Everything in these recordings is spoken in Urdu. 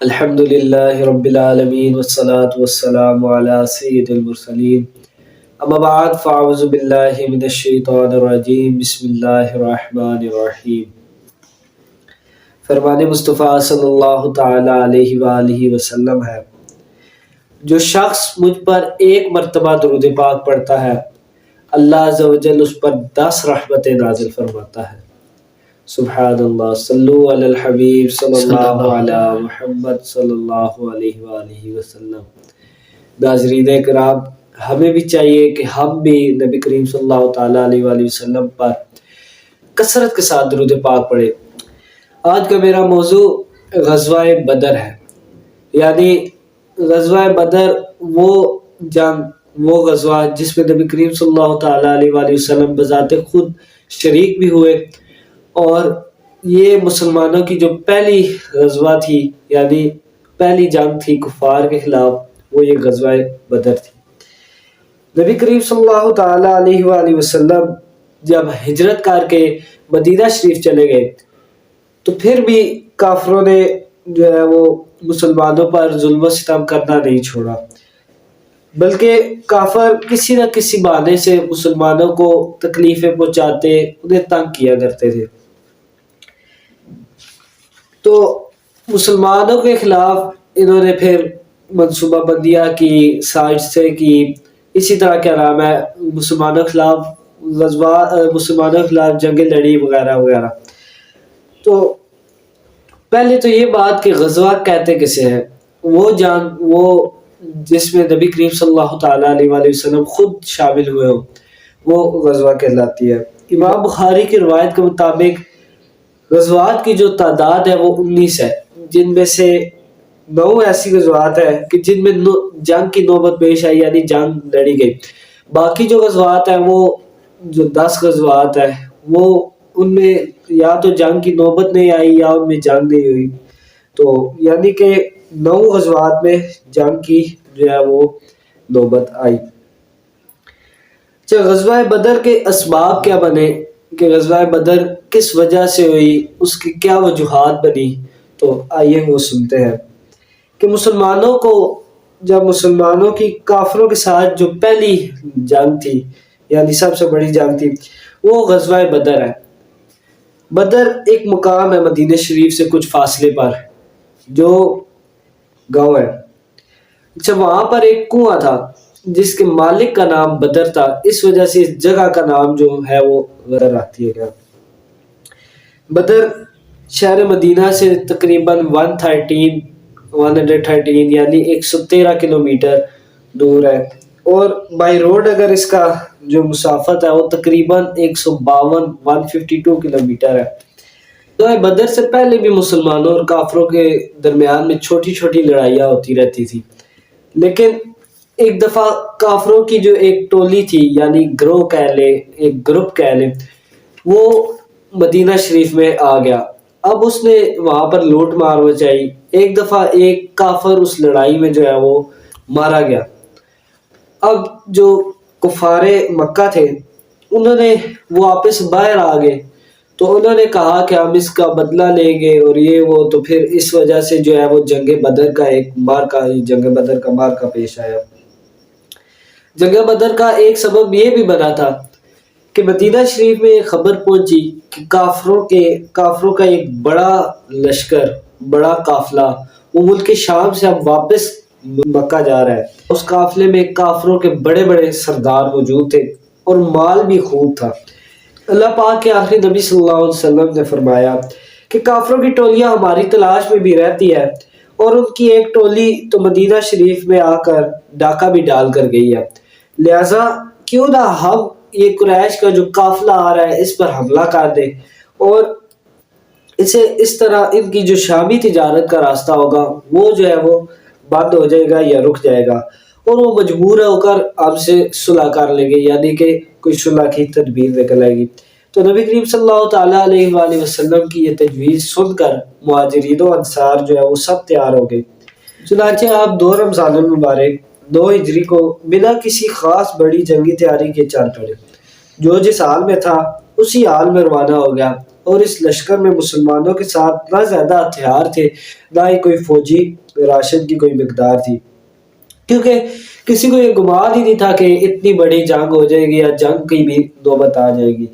الحمد للہ رب العالمین والصلاة والسلام علی سید المرسلین اما بعد فاعوذ باللہ من الشیطان الرجیم بسم اللہ الرحمن الرحیم۔ فرمان مصطفیٰ صلی اللہ تعالی علیہ وآلہ وسلم ہے، جو شخص مجھ پر ایک مرتبہ درود پاک پڑھتا ہے اللہ عز و جل اس پر 10 رحمتیں نازل فرماتا ہے۔ سبحان اللہ، صلو علی الحبیب صلی اللہ علی محمد صلی اللہ علیہ وآلہ وسلم۔ ناظرین کرام، ہمیں بھی چاہیے کہ ہم بھی نبی کریم صلی اللہ تعالیٰ علیہ وآلہ وسلم پر کثرت کے ساتھ درود پاک پڑھیں۔ آج کا میرا موضوع غزوہ بدر ہے، یعنی غزوہ بدر وہ جنگ، وہ غزوہ جس میں نبی کریم صلی اللہ تعالیٰ علیہ وآلہ وسلم بذات خود شریک بھی ہوئے، اور یہ مسلمانوں کی جو پہلی غزوہ تھی، یعنی پہلی جنگ تھی کفار کے خلاف، وہ یہ غزوہ بدر تھی۔ نبی کریم صلی اللہ تعالیٰ علیہ وآلہ وسلم جب ہجرت کر کے مدینہ شریف چلے گئے تو پھر بھی کافروں نے جو ہے وہ مسلمانوں پر ظلم و ستم کرنا نہیں چھوڑا، بلکہ کافر کسی نہ کسی بہانے سے مسلمانوں کو تکلیفیں پہنچاتے، انہیں تنگ کیا کرتے تھے۔ تو مسلمانوں کے خلاف انہوں نے پھر منصوبہ بندیاں کی، سازشیں کی، اسی طرح کیا نام ہے مسلمانوں کے خلاف مسلمانوں کے خلاف جنگیں لڑی وغیرہ وغیرہ۔ تو پہلے تو یہ بات کہ غزوہ کہتے کسے ہیں، وہ جنگ وہ جس میں نبی کریم صلی اللہ تعالیٰ علیہ وآلہ وسلم خود شامل ہوئے ہو، وہ غزوہ کہلاتی ہے۔ امام بخاری کی روایت کے مطابق غزوات کی جو تعداد ہے وہ 19 ہے، جن میں سے 9 ایسی غزوات ہیں کہ جن میں جنگ کی نوبت پیش آئی، یعنی جنگ لڑی گئی۔ باقی جو غزوات ہیں، وہ جو 10 غزوات ہیں، وہ ان میں یا تو جنگ کی نوبت نہیں آئی یا ان میں جنگ نہیں ہوئی، تو یعنی کہ 9 غزوات میں جنگ کی جو ہے وہ نوبت آئی۔ اچھا، غزوہ بدر کے اسباب کیا بنے، کہ غزوہ بدر کس وجہ سے ہوئی، اس کی کیا وجوہات بنی، تو آئیے وہ سنتے ہیں۔ کہ مسلمانوں کو جب مسلمانوں کی کافروں کے ساتھ جو پہلی جنگ تھی، یعنی سب سے بڑی جنگ تھی، وہ غزوہ بدر ہے۔ بدر ایک مقام ہے مدینہ شریف سے کچھ فاصلے پر، جو گاؤں ہے۔ اچھا، وہاں پر ایک کنواں تھا جس کے مالک کا نام بدر تھا، اس وجہ سے اس جگہ کا نام جو ہے وہ بدر آتی ہے۔ بدر شہر مدینہ سے تقریباً 113 یعنی 113 کلومیٹر دور ہے، اور بائی روڈ اگر اس کا جو مسافت ہے وہ تقریباً 152 کلومیٹر ہے۔ تو بدر سے پہلے بھی مسلمانوں اور کافروں کے درمیان میں چھوٹی چھوٹی لڑائیاں ہوتی رہتی تھی، لیکن ایک دفعہ کافروں کی جو ایک ٹولی تھی، یعنی گروہ کہہ لیں، ایک گروپ کہہ لیں، وہ مدینہ شریف میں آ گیا۔ اب اس نے وہاں پر لوٹ مار مچائی۔ ایک دفعہ ایک کافر اس لڑائی میں جو ہے وہ مارا گیا۔ اب جو کفار مکہ تھے، انہوں نے وہ آپس باہر آ گئے، تو انہوں نے کہا کہ ہم اس کا بدلہ لیں گے اور یہ وہ، تو پھر اس وجہ سے جو ہے وہ جنگ بدر کا مارکا پیش آیا۔ جنگ بدر کا ایک سبب یہ بھی بنا تھا کہ مدینہ شریف میں ایک خبر پہنچی کہ کافروں کا ایک بڑا لشکر، بڑا قافلہ، وہ ملک شام سے اب واپس مکہ جا رہا ہے۔ اس قافلے میں کافروں کے بڑے بڑے سردار موجود تھے اور مال بھی خوب تھا۔ اللہ پاک کے آخری نبی صلی اللہ علیہ وسلم نے فرمایا کہ کافروں کی ٹولیاں ہماری تلاش میں بھی رہتی ہے، اور ان کی ایک ٹولی تو مدینہ شریف میں آ کر ڈاکہ بھی ڈال کر گئی ہے، لہٰذا کیوں نہ ہم یہ قریش کا جو قافلہ آ رہا ہے اس پر حملہ کر دیں، اور اسے اس طرح ان کی جو شامی تجارت کا راستہ ہوگا وہ جو ہے وہ بند ہو جائے گا یا رک جائے گا، اور وہ مجبور ہو کر ہم سے صلح کر لیں گے، یعنی کہ کوئی صلح کی تدبیر نکل آئے گی۔ تو نبی کریم صلی اللہ تعالیٰ علیہ وآلہ وسلم کی یہ تجویز سن کر مہاجرین و انصار جو ہے وہ سب تیار ہو گئے۔ چنانچہ آپ 2 رمضان المبارک 2 ہجری کو بنا کسی خاص بڑی جنگی تیاری کے چل پڑے، جو جس حال میں تھا اسی حال میں روانہ ہو گیا، اور اس لشکر میں مسلمانوں کے ساتھ نہ زیادہ ہتھیار تھے نہ ہی کوئی فوجی راشن کی کوئی مقدار تھی، کیونکہ کسی کو یہ گمان ہی نہیں تھا کہ اتنی بڑی جنگ ہو جائے گی یا جنگ کی بھی نوبت آ جائے گی۔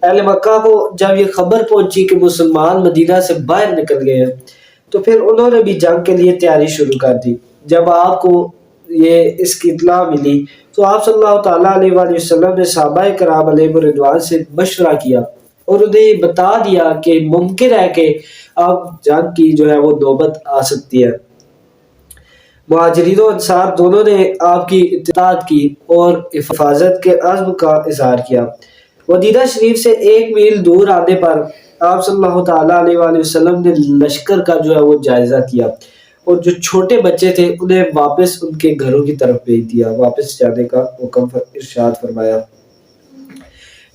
اہل مکہ کو جب یہ خبر پہنچی کہ مسلمان مدینہ سے باہر نکل گئے ہیں تو پھر انہوں نے بھی جنگ کے لیے تیاری شروع کر دی۔ جب آپ کو یہ اس کی اطلاع ملی تو آپ صلی اللہ تعالیٰ علیہ وآلہ وسلم نے صحابہ کرام علیہ الرضوان سے مشورہ کیا اور انہیں یہ بتا دیا کہ ممکن ہے کہ اب جنگ کی جو ہے وہ نوبت آ سکتی ہے۔ مہاجرین و انصار دونوں نے آپ کی اطاعت کی اور حفاظت کے عزم کا اظہار کیا۔ مدینہ شریف سے 1 میل دور آنے پر آپ صلی اللہ تعالیٰ علیہ وآلہ وسلم نے لشکر کا جو ہے وہ جائزہ کیا اور جو چھوٹے بچے تھے انہیں واپس ان کے گھروں کی طرف بھیج دیا، واپس جانے کا حکم ارشاد فرمایا۔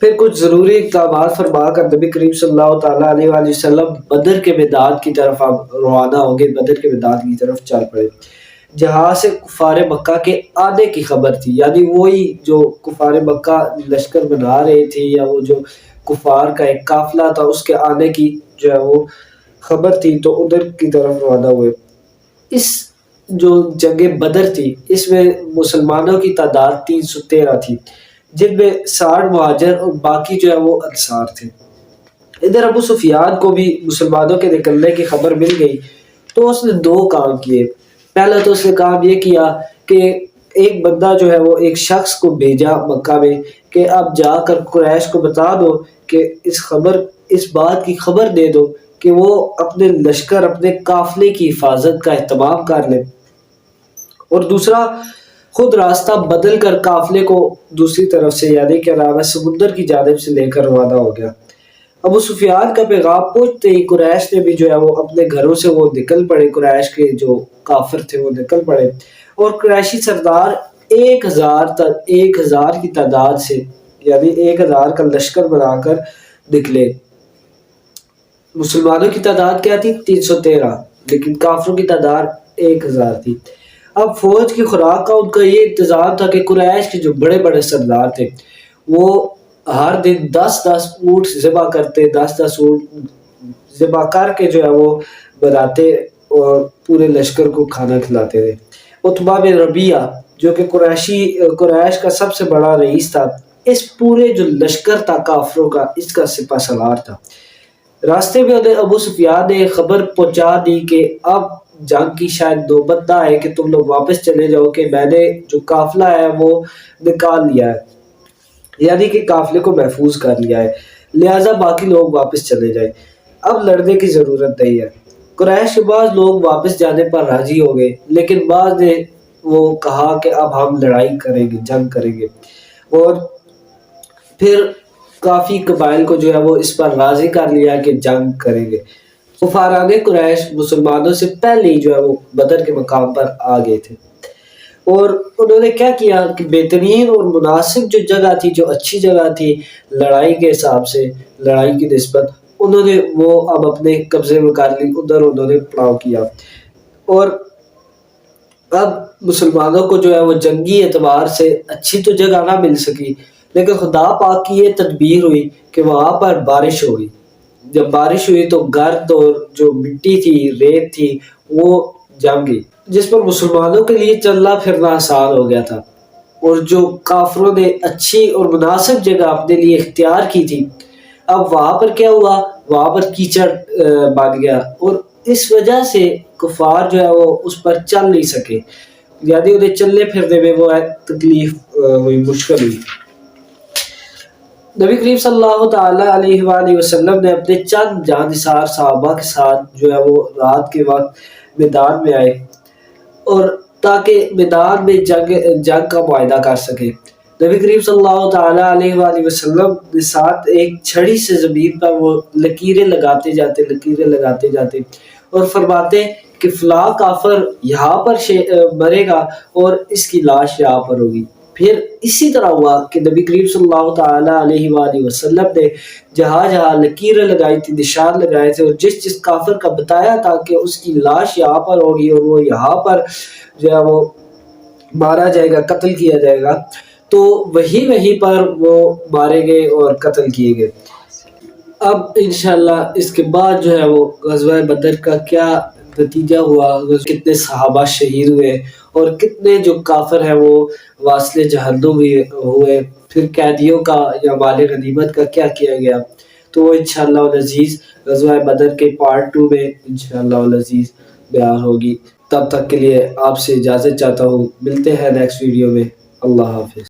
پھر کچھ ضروری اقدامات فرما کر نبی کریم صلی اللہ تعالیٰ علیہ وآلہ وسلم بدر کے میدان کی طرف آپ روانہ ہو گئے، بدر کے میدان کی طرف چل پڑے، جہاں سے کفار مکہ کے آنے کی خبر تھی، یعنی وہی جو کفار مکہ لشکر بنا رہے تھے یا وہ جو کفار کا ایک قافلہ تھا اس کے آنے کی جو ہے وہ خبر تھی، تو ادھر کی طرف روانہ ہوئے۔ اس جو جنگ بدر تھی اس میں مسلمانوں کی تعداد 313 تھی، جن میں 60 مہاجر اور باقی جو ہے وہ انصار تھے۔ ادھر ابو سفیان کو بھی مسلمانوں کے نکلنے کی خبر مل گئی تو اس نے 2 کام کیے۔ پہلا تو اس نے کام یہ کیا کہ ایک بندہ جو ہے وہ ایک شخص کو بھیجا مکہ میں کہ اب جا کر قریش کو بتا دو کہ اس بات کی خبر دے دو کہ وہ اپنے لشکر اپنے قافلے کی حفاظت کا اہتمام کر لیں، اور دوسرا خود راستہ بدل کر قافلے کو دوسری طرف سے یعنی کہ علاوہ سمندر کی جانب سے لے کر روانہ ہو گیا۔ ابو سفیان کا پیغام پہنچتے ہی قریش نے بھی جو ہے وہ اپنے گھروں سے وہ نکل پڑے، قریش کے جو کافر تھے وہ نکل پڑے اور قریشی سردار 1000 کی تعداد سے یعنی 1000 کا لشکر بنا کر نکلے۔ مسلمانوں کی تعداد کیا تھی؟ 313، لیکن کافروں کی تعداد 1000 تھی۔ اب فوج کی خوراک کا ان کا یہ انتظام تھا کہ قریش کے جو بڑے بڑے سردار تھے وہ ہر دن 10 اونٹ ذبح کرتے، 10 اونٹ ذبح کر کے جو ہے وہ بناتے اور پورے لشکر کو کھانا کھلاتے تھے۔ عتبہ بن ربیعہ جو کہ قریش کا سب سے بڑا رئیس تھا، اس پورے جو لشکر تھا کافروں کا اس کا سپہ سالار تھا۔ راستے میں انہیں ابو سفیان نے خبر پہنچا دی کہ اب جنگ کی شاید نوبت نہ آئے کہ تم لوگ واپس چلے جاؤ، کہ میں نے جو قافلہ ہے وہ نکال لیا ہے، یعنی کہ قافلے کو محفوظ کر لیا ہے، لہٰذا باقی لوگ واپس چلے جائیں، اب لڑنے کی ضرورت نہیں ہے۔ قریش کے بعض لوگ واپس جانے پر راضی ہو گئے، لیکن بعض نے وہ کہا کہ اب ہم لڑائی کریں گے، جنگ کریں گے، اور پھر کافی قبائل کو جو ہے وہ اس پر راضی کر لیا کہ جنگ کریں گے۔ کفاران قریش مسلمانوں سے پہلے ہی جو ہے وہ بدر کے مقام پر آ گئے تھے، اور انہوں نے کیا کیا کہ بہترین اور مناسب جو جگہ تھی، جو اچھی جگہ تھی لڑائی کے حساب سے، لڑائی کی نسبت، انہوں نے وہ اب اپنے قبضے میں کر لی، ادھر انہوں نے پڑاؤ کیا، اور اب مسلمانوں کو جو ہے وہ جنگی اعتبار سے اچھی تو جگہ نہ مل سکی، لیکن خدا پاک کی یہ تدبیر ہوئی کہ وہاں پر بارش ہوئی۔ جب بارش ہوئی تو گرد اور جو مٹی تھی، ریت تھی، وہ جم گئی، جس پر مسلمانوں کے لیے چلنا پھرنا آسان ہو گیا تھا، اور جو کافروں نے اچھی اور مناسب جگہ اپنے لیے اختیار کی تھی، اب وہاں پر کیا ہوا، وہاں پر کیچڑ بن گیا، اور اس وجہ سے کفار جو ہے وہ اس پر چل نہیں سکے، یعنی انہیں چلنے پھرنے میں وہ تکلیف ہوئی، مشکل ہوئی۔ نبی کریم صلی اللہ تعالیٰ علیہ وآلہ وسلم نے اپنے چند جانثار صحابہ کے ساتھ جو ہے وہ رات کے وقت میدان میں آئے، اور تاکہ میدان میں جنگ کا معاہدہ کر سکے۔ نبی کریم صلی اللہ تعالیٰ علیہ وآلہ وسلم کے ساتھ ایک چھڑی سے زمین پر وہ لکیریں لگاتے جاتے اور فرماتے کہ فلاں کافر یہاں پر مرے گا اور اس کی لاش یہاں پر ہوگی۔ پھر اسی طرح ہوا کہ نبی کریم صلی اللہ تعالیٰ علیہ وآلہ وسلم نے جہاں جہاں لکیریں لگائی تھی، نشان لگائے تھے، اور جس کافر کا بتایا تھا کہ اس کی لاش یہاں پر ہوگی اور وہ یہاں پر جو ہے وہ مارا جائے گا، قتل کیا جائے گا، تو وہیں پر وہ مارے گئے اور قتل کیے گئے۔ اب انشاءاللہ اس کے بعد جو ہے وہ غزوہ بدر کا کیا نتیجہ ہوا، کتنے صحابہ شہید ہوئے اور کتنے جو کافر ہیں وہ واصل جہنم ہوئے، پھر قیدیوں کا یا مال غنیمت کا کیا کیا گیا، تو وہ انشاءاللہ العزیز غزوہ بدر کے پارٹ 2 میں انشاءاللہ العزیز بیان ہوگی۔ تب تک کے لیے آپ سے اجازت چاہتا ہوں، ملتے ہیں نیکسٹ ویڈیو میں۔ اللہ حافظ۔